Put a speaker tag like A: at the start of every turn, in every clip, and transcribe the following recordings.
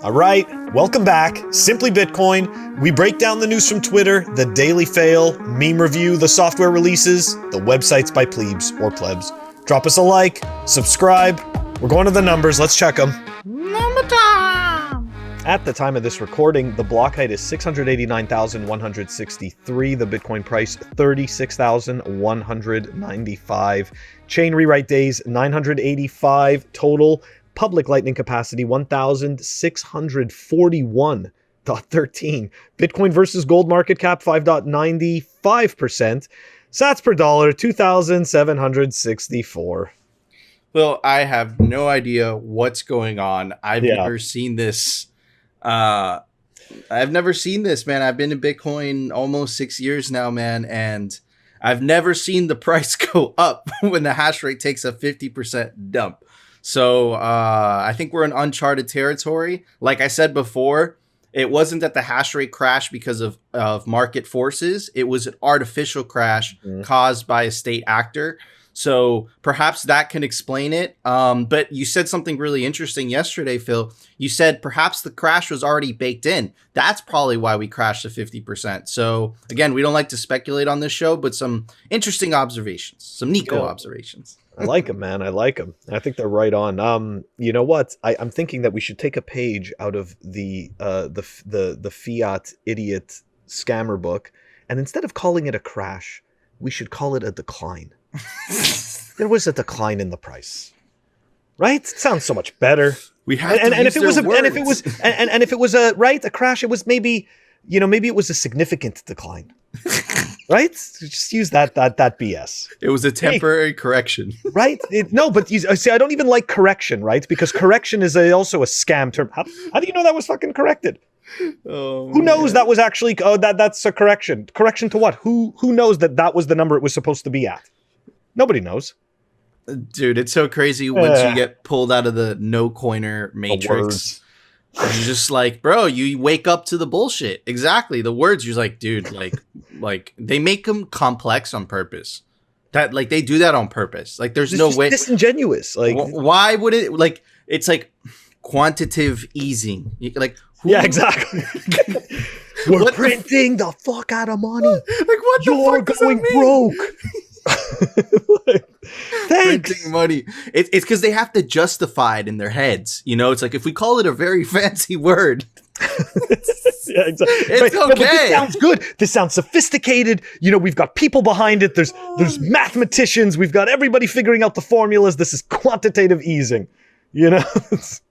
A: All right, welcome back. Simply Bitcoin. We break down the news from Twitter, the daily fail, meme review, the software releases, the websites by plebes or plebs. Drop us a like, subscribe. We're going to the numbers. Let's check them.
B: Number time.
A: At the time of this recording, the block height is 689,163. The Bitcoin price, 36,195. Chain rewrite days, 985 total. Public lightning capacity, 1,641.13. Bitcoin versus gold market cap, 5.95%. Sats per dollar, 2,764.
B: Well, I have no idea what's going on. I've never seen this. I've never seen this, man. I've been in Bitcoin almost 6 years now, man. And I've never seen the price go up when the hash rate takes a 50% dump. So I think we're in uncharted territory. Like I said before, it wasn't that the hash rate crashed because of market forces. It was an artificial crash caused by a state actor. So perhaps that can explain it. But you said something really interesting yesterday, Phil. You said perhaps the crash was already baked in. That's probably why we crashed to 50%. So again, we don't like to speculate on this show, but some interesting observations, some Nico observations.
A: I like them, man. I like them. I think they're right on. You know what? I'm thinking that we should take a page out of the Fiat idiot scammer book, and instead of calling it a crash, we should call it a decline. There was a decline in the price, right? It sounds so much better.
B: We have
A: and if it was a crash, it was maybe it was a significant decline. Right? Just use that BS.
B: It was a temporary correction.
A: Right? But see, I don't even like correction, right? Because correction is also a scam term. How do you know that was fucking corrected? Who knows that was actually, that's a correction. Correction to what? Who knows that was the number it was supposed to be at? Nobody knows.
B: Dude, it's so crazy once you get pulled out of the no-coiner matrix. You're just like, bro, you wake up to the bullshit. Exactly. The words, you're like, dude, like they make them complex on purpose. That like they do that on purpose. Like there's no way.
A: Disingenuous. Like
B: why would it like it's like quantitative easing. Like
A: yeah, exactly. We're printing the fuck out of money.
B: Like what
A: You're
B: the fuck
A: going broke. Thanks.
B: Printing money. It's because they have to justify it in their heads. You know, it's like if we call it a very fancy word.
A: Yeah, exactly.
B: It's okay.
A: But this sounds good. This sounds sophisticated. You know, we've got people behind it. There's mathematicians. We've got everybody figuring out the formulas. This is quantitative easing. You know,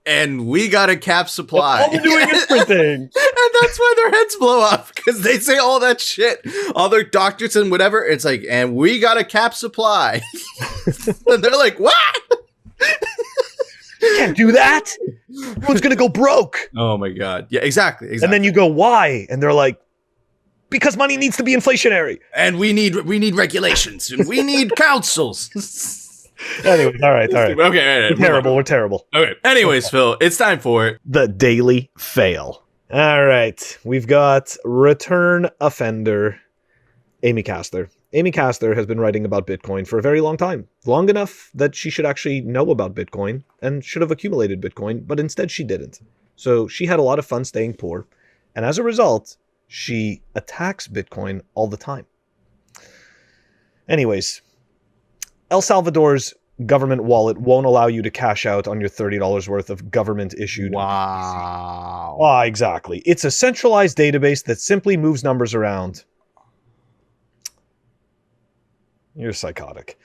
B: and we got a cap supply.
A: All we're doing is printing,
B: and that's why their heads blow up because they say all that shit, all their doctors and whatever. It's like, and we got a cap supply, and they're like, what?
A: You can't do that. Everyone's gonna go broke.
B: Oh my god! Yeah, exactly.
A: And then you go, why? And they're like, because money needs to be inflationary,
B: and we need regulations, and we need councils.
A: Anyway, all right.
B: Okay,
A: We're terrible.
B: Okay. Anyways, Phil, it's time for
A: the daily fail. All right, we've got return offender Amy Castor. Amy Castor has been writing about Bitcoin for a very long time, long enough that she should actually know about Bitcoin and should have accumulated Bitcoin, but instead she didn't. So she had a lot of fun staying poor, and as a result, she attacks Bitcoin all the time. Anyways, El Salvador's government wallet won't allow you to cash out on your $30 worth of government-issued.
B: Wow.
A: Exactly. It's a centralized database that simply moves numbers around. You're psychotic.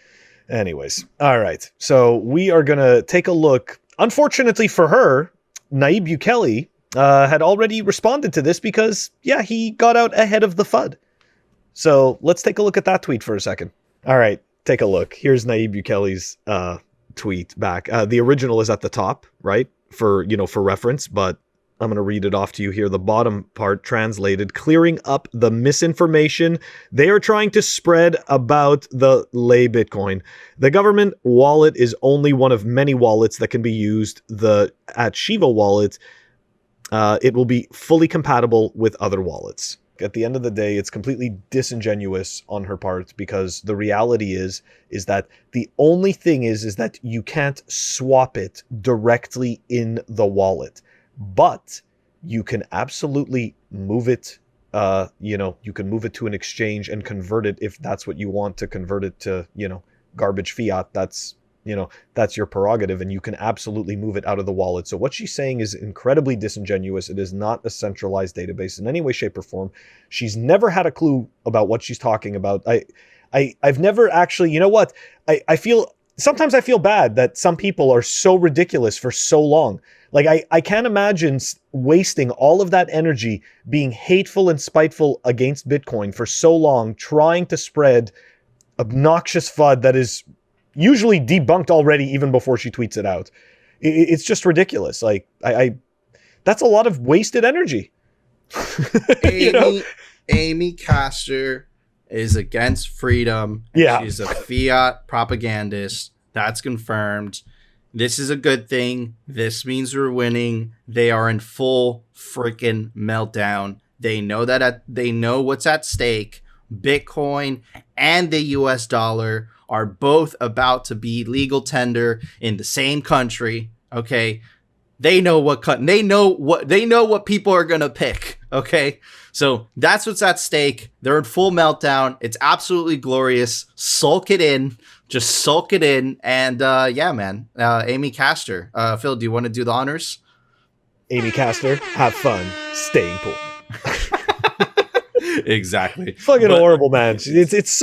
A: Anyways, all right. So we are going to take a look. Unfortunately for her, Nayib Bukele had already responded to this because, yeah, he got out ahead of the FUD. So let's take a look at that tweet for a second. All right. Take a look. Here's Nayib Bukele's tweet back. The original is at the top, right? For reference, but I'm going to read it off to you here. The bottom part translated, clearing up the misinformation they are trying to spread about the lay Bitcoin. The government wallet is only one of many wallets that can be used. At Chivo Wallet, it will be fully compatible with other wallets. At the end of the day, it's completely disingenuous on her part because the reality is that the only thing is that you can't swap it directly in the wallet. but you can absolutely move it. You can move it to an exchange and convert it if that's what you want to convert it to, garbage fiat. That's your prerogative, and you can absolutely move it out of the wallet. So what she's saying is incredibly disingenuous. It is not a centralized database in any way, shape, or form. She's never had a clue about what she's talking about. I've never actually, sometimes I feel bad that some people are so ridiculous for so long. Like, I can't imagine wasting all of that energy being hateful and spiteful against Bitcoin for so long, trying to spread obnoxious FUD that is usually debunked already even before she tweets it out. It's just ridiculous. Like, that's a lot of wasted energy.
B: Amy Castor is against freedom.
A: Yeah.
B: She's a fiat propagandist. That's confirmed. This is a good thing. This means we're winning. They are in full freaking meltdown. They know they know what's at stake. Bitcoin and the US dollar are both about to be legal tender in the same country. Okay. They know what people are going to pick. Okay. So that's what's at stake. They're in full meltdown. It's absolutely glorious. Sulk it in. Just sulk it in. And yeah, man. Amy Castor. Phil, do you want to do the honors?
A: Amy Castor, have fun staying poor.
B: Exactly.
A: Fucking horrible, man. It's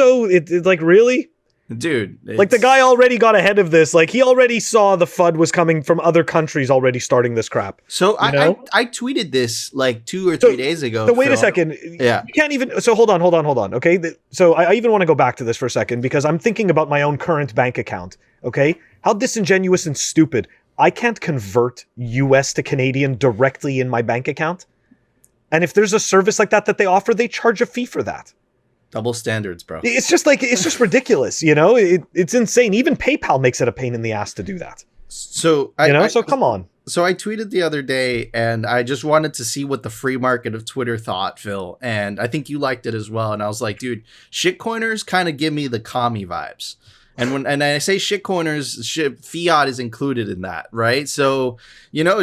A: like, really?
B: Dude.
A: Like, the guy already got ahead of this. Like, he already saw the FUD was coming from other countries already starting this crap.
B: So I tweeted this like 2 or 3 days ago.
A: So wait a second.
B: Yeah.
A: You can't even. So hold on. Okay. So I even want to go back to this for a second because I'm thinking about my own current bank account. Okay. How disingenuous and stupid. I can't convert US to Canadian directly in my bank account. And if there's a service like that they offer, they charge a fee for that.
B: Double standards, bro.
A: It's just ridiculous, It's insane. Even PayPal makes it a pain in the ass to do that.
B: So
A: so come on.
B: So I tweeted the other day, and I just wanted to see what the free market of Twitter thought, Phil. And I think you liked it as well. And I was like, dude, shitcoiners kind of give me the commie vibes. And when I say shitcoiners, fiat is included in that, right? So,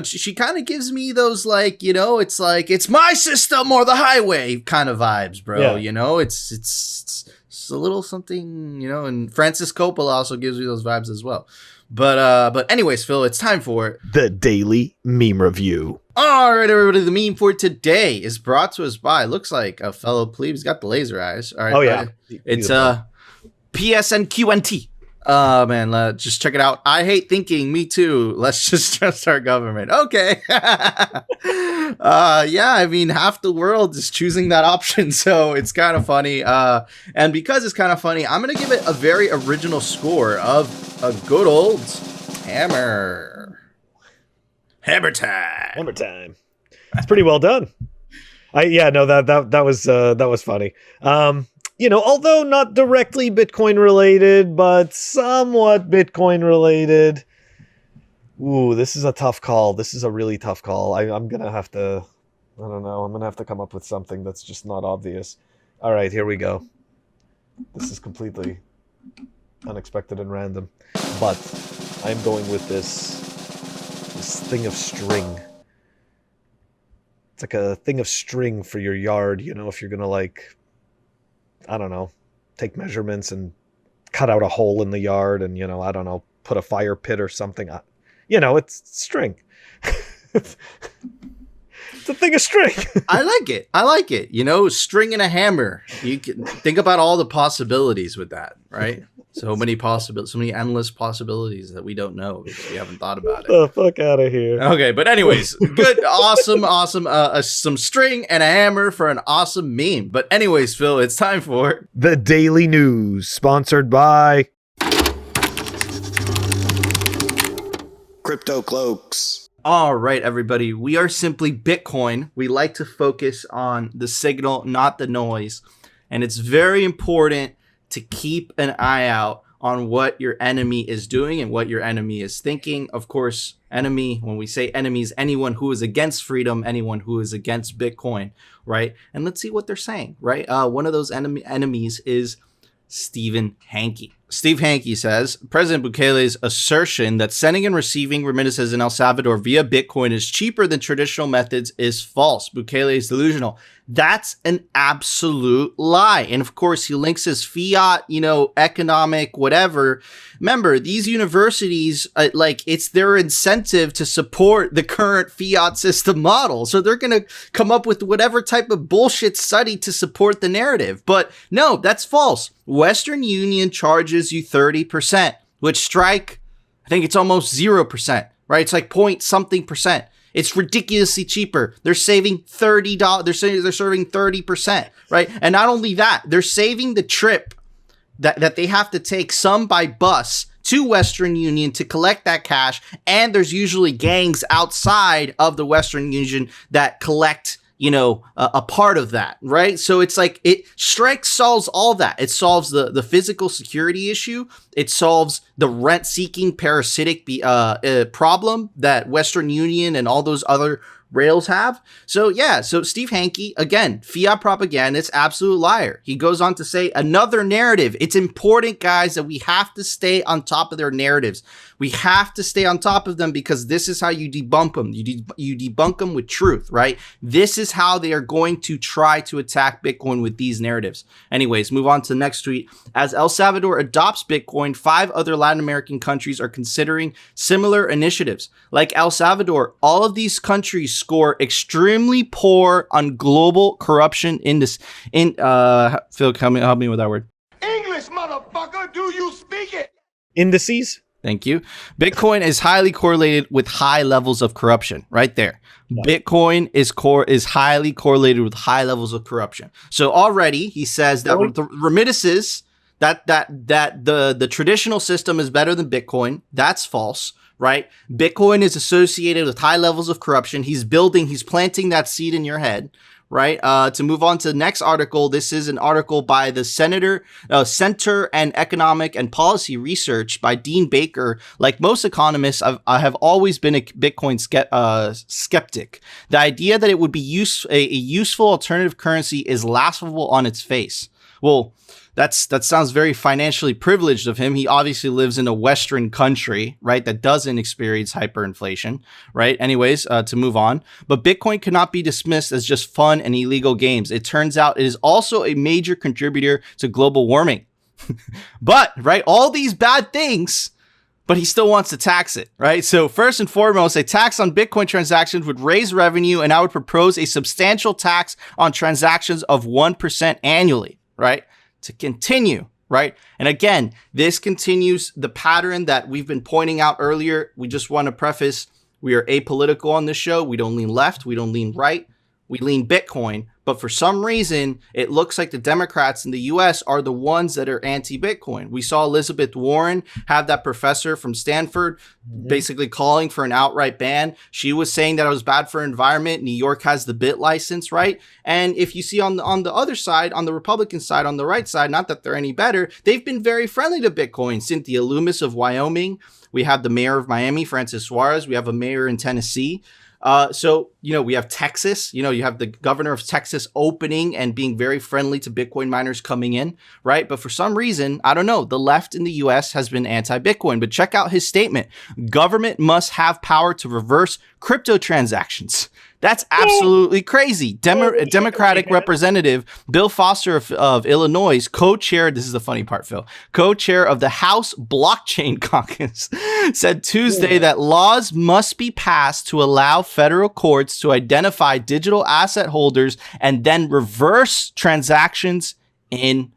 B: she kind of gives me those it's like it's my system or the highway kind of vibes, bro. Yeah. It's a little something, and Francis Coppola also gives me those vibes as well. But anyways, Phil, it's time for
A: the daily meme review.
B: All right, everybody, the meme for today is brought to us by, looks like a fellow plebe. He's got the laser eyes. All right.
A: Oh yeah.
B: It's PSNQNT. Man, just check it out. I hate thinking. Me too. Let's just trust our government. Okay. Yeah, I mean, half the world is choosing that option, so it's kind of funny. And because it's kind of funny, I'm gonna give it a very original score of a good old hammer. Hammer time.
A: It's pretty well done. That was funny. Although not directly Bitcoin related, but somewhat Bitcoin related. Ooh, this is a tough call. This is a really tough call. I'm going to have to, I don't know. I'm going to have to come up with something that's just not obvious. All right, here we go. This is completely unexpected and random, but I'm going with this thing of string. It's like a thing of string for your yard, if you're going to I don't know, take measurements and cut out a hole in the yard and, I don't know, put a fire pit or something. It's string. It's a thing of string.
B: I like it. String and a hammer. You can think about all the possibilities with that, right? So many endless possibilities that we don't know because we haven't thought about it.
A: The fuck out of here.
B: Okay, but anyways, good, awesome. Some string and a hammer for an awesome meme. But anyways, Phil, it's time for
A: the Daily News, sponsored by
C: Crypto Cloaks.
B: All right, everybody. We are simply Bitcoin. We like to focus on the signal, not the noise. And it's very important to keep an eye out on what your enemy is doing and what your enemy is thinking. Of course, enemy, when we say enemies, anyone who is against freedom, anyone who is against Bitcoin, right? And let's see what they're saying, right? One of those enemies is Stephen Hanke. Steve Hanke says, President Bukele's assertion that sending and receiving remittances in El Salvador via Bitcoin is cheaper than traditional methods is false. Bukele is delusional. That's an absolute lie. And of course, he links his fiat, economic, whatever. Remember, these universities, it's their incentive to support the current fiat system model. So they're going to come up with whatever type of bullshit study to support the narrative. But no, that's false. Western Union charges you 30%, which Strike, I think it's almost 0%, right? It's like point something percent. It's ridiculously cheaper. They're saving $30. They're saving 30%, right? And not only that, they're saving the trip that they have to take, some by bus, to Western Union to collect that cash. And there's usually gangs outside of the Western Union that collect a part of that, right? So it's like Strike solves all that. It solves the physical security issue. It solves the rent-seeking parasitic problem that Western Union and all those other rails have. So yeah, so Steve Hanke, again, fiat propagandist, absolute liar. He goes on to say another narrative. It's important, guys, that we have to stay on top of their narratives. We have to stay on top of them because this is how you debunk them. You debunk them with truth, right? This is how they are going to try to attack Bitcoin with these narratives. Anyways, move on to the next tweet. As El Salvador adopts Bitcoin, 5 other Latin American countries are considering similar initiatives. Like El Salvador, all of these countries score extremely poor on global corruption index. Phil, help me with that word.
C: English, motherfucker, do you speak it?
A: Indices?
B: Thank you. Bitcoin is highly correlated with high levels of corruption. Right there. Yeah. Bitcoin is highly correlated with high levels of corruption. So already he says that the remittances, that the traditional system is better than Bitcoin. That's false. Right? Bitcoin is associated with high levels of corruption. He's planting that seed in your head. Right. To move on to the next article. This is an article by the Center and Economic and Policy Research by Dean Baker. Like most economists, I have always been a Bitcoin skeptic. The idea that it would be a useful alternative currency is laughable on its face. Well, that sounds very financially privileged of him. He obviously lives in a Western country, right, that doesn't experience hyperinflation, right? Anyways, to move on. But Bitcoin cannot be dismissed as just fun and illegal games. It turns out it is also a major contributor to global warming. But, right, all these bad things, but he still wants to tax it, right? So first and foremost, a tax on Bitcoin transactions would raise revenue, and I would propose a substantial tax on transactions of 1% annually, right? To continue, right? And again, this continues the pattern that we've been pointing out earlier. We just want to preface, we are apolitical on this show. We don't lean left. We don't lean right. We lean Bitcoin. But for some reason, it looks like the Democrats in the US are the ones that are anti-Bitcoin. We saw Elizabeth Warren have that professor from Stanford basically calling for an outright ban. She was saying that it was bad for environment. New York has the bit license, right? And if you see on the other side, on the Republican side, on the right side, not that they're any better, they've been very friendly to Bitcoin. Cynthia Loomis of Wyoming. We have the mayor of Miami, Francis Suarez. We have a mayor in Tennessee. So, we have Texas, you have the governor of Texas opening and being very friendly to Bitcoin miners coming in, right? But for some reason, I don't know, the left in the US has been anti-Bitcoin. But check out his statement. Government must have power to reverse crypto transactions. That's absolutely crazy. Democratic Representative Bill Foster of Illinois, co-chair, this is the funny part, Phil, co-chair of the House Blockchain Caucus, said Tuesday that laws must be passed to allow federal courts to identify digital asset holders and then reverse transactions in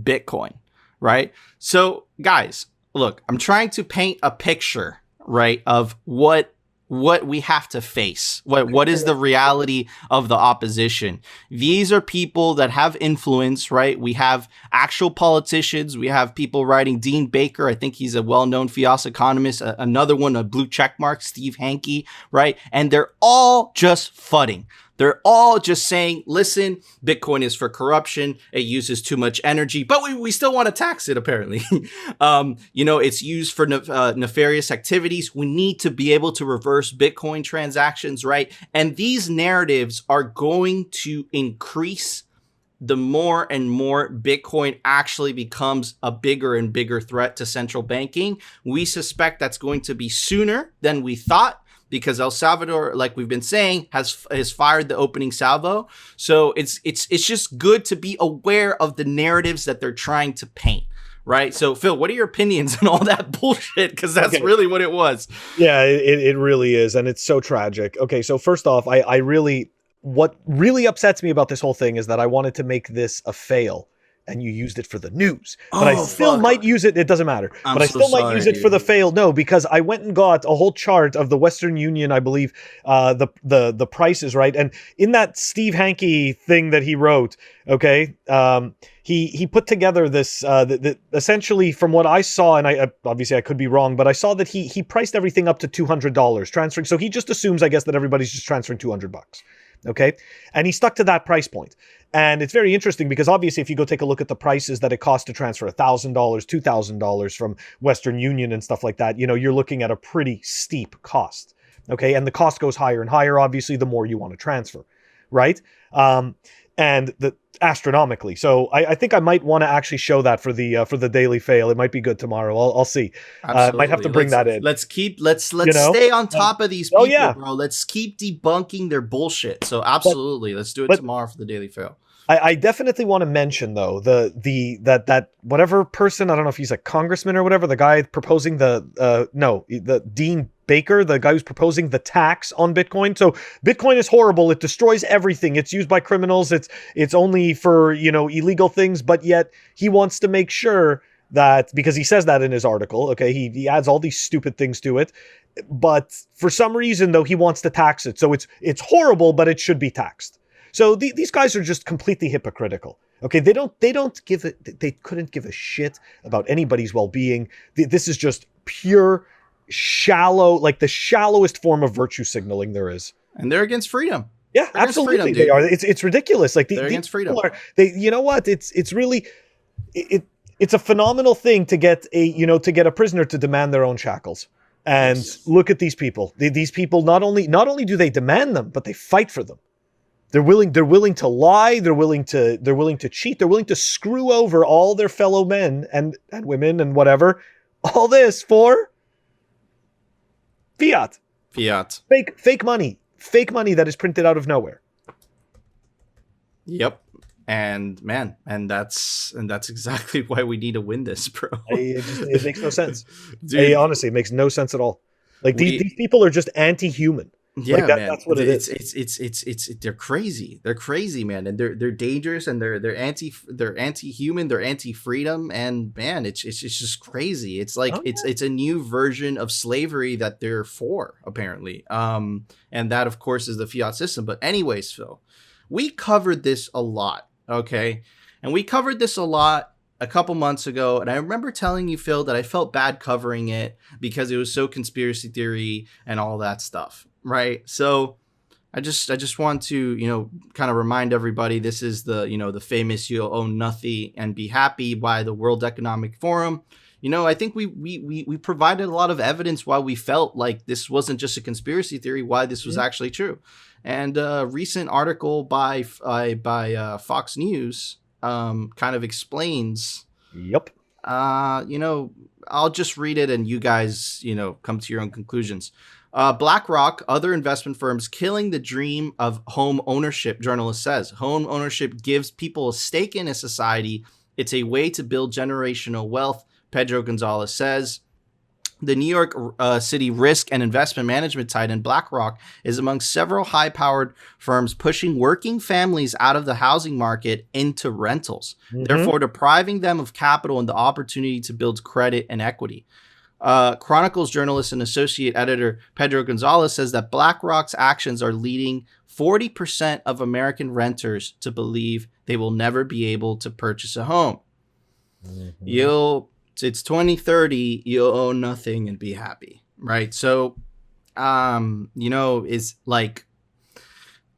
B: Bitcoin, right? So, guys, look, I'm trying to paint a picture, right, of what we have to face. What is the reality of the opposition? These are people that have influence, right? We have actual politicians. We have people writing. Dean Baker, I think he's a well-known fiat economist. Another one, a blue checkmark, Steve Hanke, right? And they're all just fudding. They're all just saying, listen, Bitcoin is for corruption. It uses too much energy, but we still want to tax it, apparently. It's used for nefarious activities. We need to be able to reverse Bitcoin transactions, right? And these narratives are going to increase the more and more Bitcoin actually becomes a bigger and bigger threat to central banking. We suspect that's going to be sooner than we thought, because El Salvador, like we've been saying, has fired the opening salvo. So it's just good to be aware of the narratives that they're trying to paint. Right. So, Phil, what are your opinions on all that bullshit? Because that's really what it was.
A: Yeah, it really is. And it's so tragic. Okay, so first off, what really upsets me about this whole thing is that I wanted to make this a fail and you used it for the news. But I still might use it. It doesn't matter. But I still might use it for the fail. No, because I went and got a whole chart of the Western Union, I believe, the prices, right? And in that Steve Hanke thing that he wrote, okay, he put together this, essentially from what I saw, and I obviously I could be wrong, but I saw that he priced everything up to $200 transferring. So he just assumes, I guess, that everybody's just transferring $200. Okay. And he stuck to that price point. And it's very interesting because obviously if you go take a look at the prices that it costs to transfer $1,000, $2,000 from Western Union and stuff like that, you're looking at a pretty steep cost. Okay. And the cost goes higher and higher, obviously, the more you want to transfer. Right. And astronomically. So I think I might want to actually show that for the daily fail. It might be good tomorrow. I'll see. Might have to bring that in.
B: Let's stay on top of these people, bro. Let's keep debunking their bullshit. So absolutely, let's do it tomorrow for the daily fail.
A: I definitely want to mention though that whatever person, I don't know if he's a congressman or whatever, the guy proposing the Dean Baker, the guy who's proposing the tax on Bitcoin. So Bitcoin is horrible. It destroys everything. It's used by criminals. It's only for, illegal things, but yet he wants to make sure that, because he says that in his article, okay, he adds all these stupid things to it, but for some reason though, he wants to tax it. So it's horrible, but it should be taxed. So these guys are just completely hypocritical. Okay, they couldn't give a shit about anybody's well-being. This is just pure shallow, like the shallowest form of virtue signaling there is.
B: And they're against freedom.
A: Yeah,
B: they're
A: absolutely
B: freedom,
A: they are. It's ridiculous. Like
B: they're against freedom.
A: You know what? It's really it's a phenomenal thing to get a prisoner to demand their own shackles. And look at these people. These people not only do they demand them, but they fight for them. They're willing to lie, they're willing to cheat, they're willing to screw over all their fellow men and women and whatever. All this for fiat. Fake money that is printed out of nowhere.
B: Yep. And that's exactly why we need to win this, bro.
A: It makes no sense. Dude, honestly, it makes no sense at all. Like these people are just anti-human.
B: Yeah,
A: like
B: man.
A: That's what it is.
B: It's they're crazy. They're crazy, man, and they're dangerous, and they're anti-human. They're anti-freedom, and man, it's just crazy. It's like it's a new version of slavery that they're for, apparently. And that, of course, is the fiat system. But anyways, Phil, we covered this a lot, okay, and we covered this a lot a couple months ago, and I remember telling you, Phil, that I felt bad covering it because it was so conspiracy theory and all that stuff. Right. So I just want to, kind of remind everybody, this is the famous "You'll own nothing and be happy" by the World Economic Forum. I think we provided a lot of evidence why we felt like this wasn't just a conspiracy theory, why this was actually true. And a recent article by Fox News kind of explains.
A: Yep.
B: I'll just read it and you guys, come to your own conclusions. BlackRock, other investment firms killing the dream of home ownership, journalist says. Home ownership gives people a stake in a society. It's a way to build generational wealth, Pedro Gonzalez says. The New York City risk and investment management titan BlackRock is among several high-powered firms pushing working families out of the housing market into rentals, therefore depriving them of capital and the opportunity to build credit and equity. Chronicles journalist and associate editor Pedro Gonzalez says that BlackRock's actions are leading 40% of American renters to believe they will never be able to purchase a home. It's 2030, you'll own nothing and be happy, right? So, is like,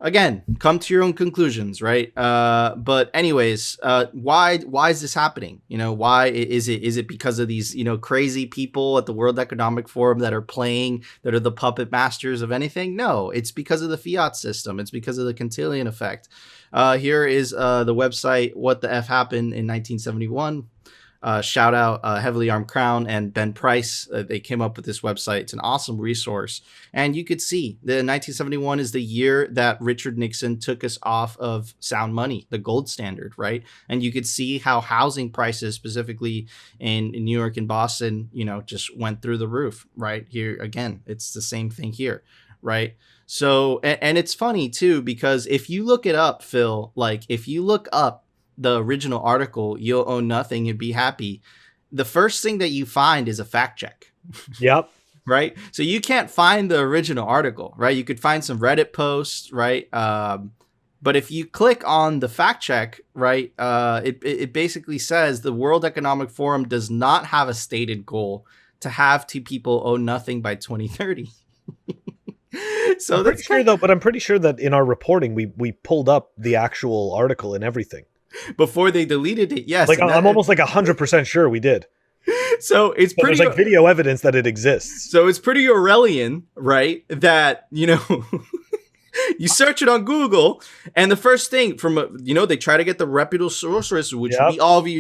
B: again, come to your own conclusions, right? But anyways, why is this happening? Why is it because of these, crazy people at the World Economic Forum that are the puppet masters of anything? No, it's because of the fiat system. It's because of the Cantillon effect. Here is the website, What the F Happened in 1971. Shout out Heavily Armed Crown and Ben Price. They came up with this website. It's an awesome resource. And you could see the 1971 is the year that Richard Nixon took us off of sound money, the gold standard, right? And you could see how housing prices, specifically in New York and Boston, just went through the roof, right? Here, again, it's the same thing here, right? So, and it's funny too, because if you look it up, Phil, like if you look up the original article, You'll Own Nothing and Be Happy, the first thing that you find is a fact check.
A: Yep.
B: Right. So you can't find the original article, right? You could find some Reddit posts, right? But if you click on the fact check, right, it basically says the World Economic Forum does not have a stated goal to have two people own nothing by 2030. So
A: I'm pretty sure that in our reporting we pulled up the actual article and everything.
B: Before they deleted it, yes.
A: Like I'm almost like 100% sure we did.
B: So it's pretty.
A: There's like video evidence that it exists.
B: So it's pretty Orwellian, right? That you search it on Google, and the first thing they try to get the reputable sources, which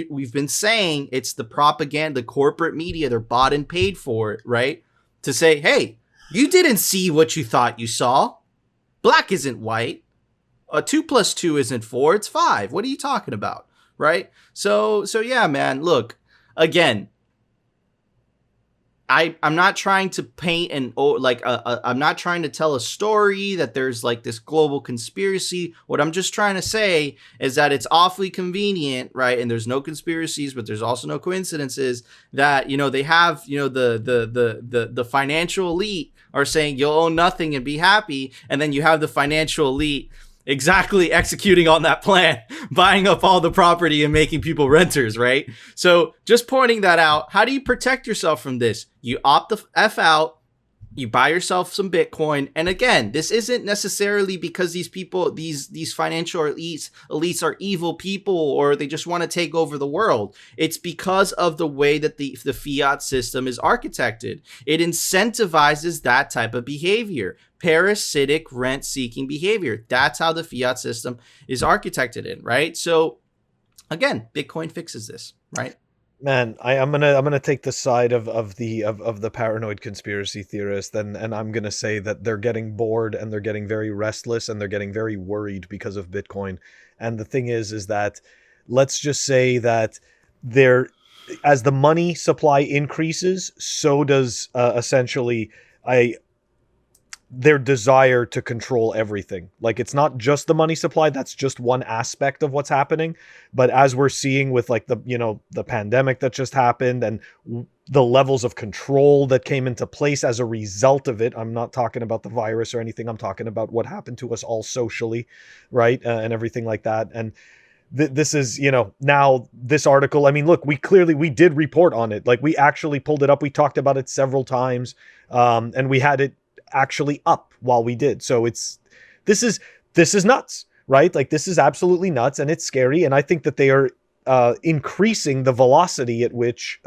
B: we've been saying, it's the propaganda, the corporate media, they're bought and paid for it, right? To say, hey, you didn't see what you thought you saw. Black isn't white. 2 + 2 isn't 4, it's 5. What are you talking about? Right? So yeah, man, look, again, I'm not trying to paint I'm not trying to tell a story that there's like this global conspiracy. What I'm just trying to say is that it's awfully convenient, right? And there's no conspiracies, but there's also no coincidences that, they have, the financial elite are saying you'll own nothing and be happy. And then you have the financial elite exactly executing on that plan, buying up all the property and making people renters, right? So just pointing that out, how do you protect yourself from this? You opt the F out, you buy yourself some Bitcoin. And again, this isn't necessarily because these people, these financial elites are evil people or they just want to take over the world. It's because of the way that the fiat system is architected. It incentivizes that type of behavior. Parasitic rent-seeking behavior. That's how the fiat system is architected in, right? So again, Bitcoin fixes this, right?
A: Man, I'm gonna take the side of the paranoid conspiracy theorist, and I'm gonna say that they're getting bored and they're getting very restless and they're getting very worried because of Bitcoin. And the thing is that let's just say that as the money supply increases, so does essentially their desire to control everything. Like, it's not just the money supply, that's just one aspect of what's happening. But as we're seeing with like the pandemic that just happened and the levels of control that came into place as a result of it, I'm not talking about the virus or anything, I'm talking about what happened to us all socially, right? And everything like that. And this is, now this article, I mean, look, we did report on it. Like, we actually pulled it up. We talked about it several times. And we had it actually up while we did. So this is nuts, right? Like, this is absolutely nuts and it's scary. And I think that they are increasing the velocity at which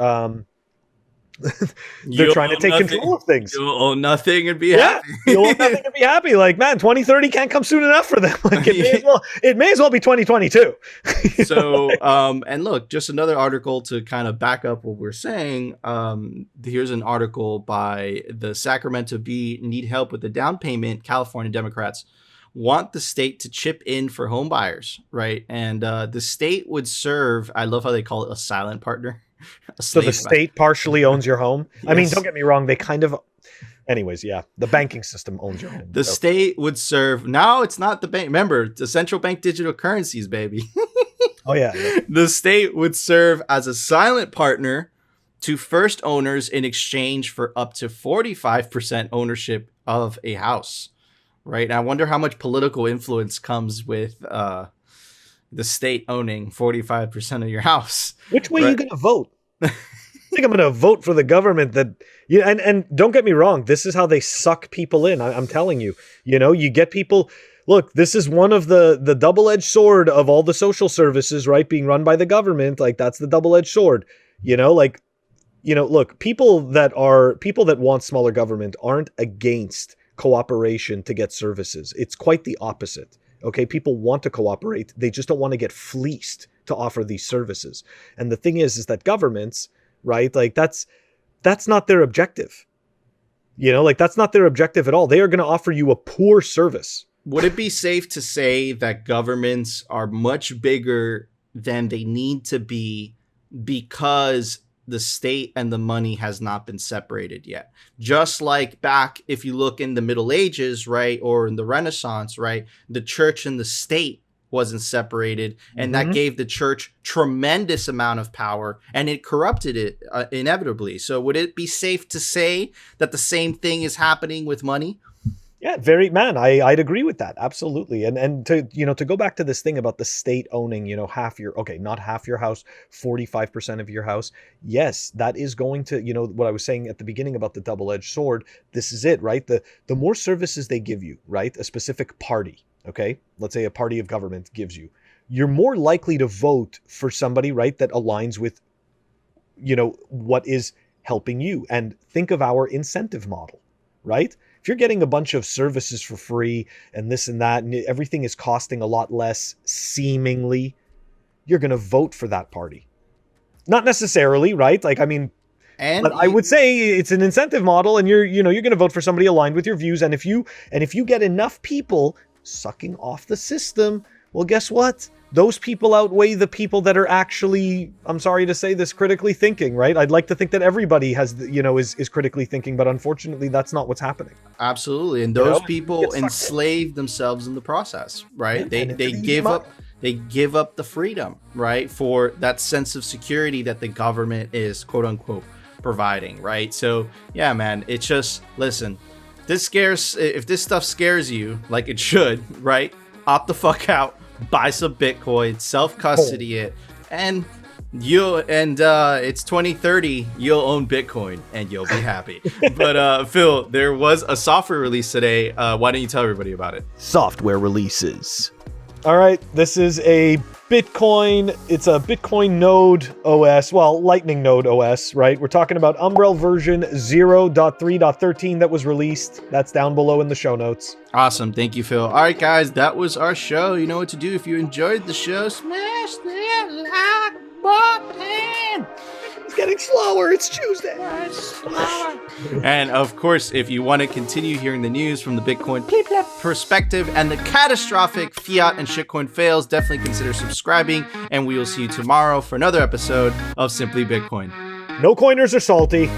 A: they're trying to take control of things.
B: You'll own nothing and be happy.
A: You'll own nothing and be happy. Like, man, 2030 can't come soon enough for them. Like, it may as well be 2022.
B: So, and look, just another article to kind of back up what we're saying. Here's an article by the Sacramento Bee. Need help with the down payment. California Democrats want the state to chip in for home buyers, right? And the state would serve, I love how they call it, a silent partner.
A: So the state partially owns your home. Yes. I mean, don't get me wrong. They kind of, anyways, yeah. The banking system owns your home.
B: The state would serve. Now it's not the bank. Remember, the central bank digital currencies, baby.
A: Oh yeah.
B: The state would serve as a silent partner to first owners in exchange for up to 45% ownership of a house. Right. And I wonder how much political influence comes with the state owning 45% of your house.
A: Which way are you going to vote? I think I'm going to vote for the government that, and don't get me wrong, this is how they suck people in. I'm telling you, you get people look, this is one of the double-edged sword of all the social services, right? Being run by the government. Like, that's the double-edged sword, look, people that want smaller government aren't against cooperation to get services. It's quite the opposite. Okay. People want to cooperate. They just don't want to get fleeced to offer these services. And the thing is that governments, right? Like that's not their objective. That's not their objective at all. They are going to offer you a poor service.
B: Would it be safe to say that governments are much bigger than they need to be because the state and the money has not been separated yet? Just like back, if you look in the Middle Ages, right, or in the Renaissance, right, the church and the state wasn't separated, and that gave the church tremendous amount of power, and it corrupted it inevitably. So would it be safe to say that the same thing is happening with money?
A: Yeah, I'd agree with that. Absolutely. And to go back to this thing about the state owning, not half your house, 45% of your house. Yes, that is going to, what I was saying at the beginning about the double-edged sword. This is it, right? The more services they give you, right? A specific party, okay? Let's say a party of government gives you, you're more likely to vote for somebody, right, that aligns with, what is helping you. And think of our incentive model, right? If you're getting a bunch of services for free and this and that, and everything is costing a lot less, seemingly, you're going to vote for that party. Not necessarily, right? But I would say it's an incentive model, and you're going to vote for somebody aligned with your views. And if you get enough people sucking off the system, well, guess what? Those people outweigh the people that are actually, I'm sorry to say this, critically thinking, right? I'd like to think that everybody has, is critically thinking, but unfortunately that's not what's happening.
B: Absolutely. And those people enslave themselves in the process, right?
A: Yeah,
B: they give up the freedom, right? For that sense of security that the government is, quote unquote, providing, right? So yeah, man, it's just, listen, if this stuff scares you like it should, right? Opt the fuck out. Buy some Bitcoin, self-custody it, and it's 2030, you'll own Bitcoin and you'll be happy. But Phil, there was a software release today. Why don't you tell everybody about it?
A: Software releases. All right, this is it's a Bitcoin node OS, Lightning node OS, right? We're talking about Umbrel version 0.3.13 that was released. That's down below in the show notes.
B: Awesome. Thank you, Phil. All right, guys, that was our show. You know what to do. If you enjoyed the show, smash that like button.
A: It's getting slower. It's Tuesday.
B: And of course, if you want to continue hearing the news from the Bitcoin perspective and the catastrophic fiat and shitcoin fails, definitely consider subscribing. And we will see you tomorrow for another episode of Simply Bitcoin.
A: No coiners are salty.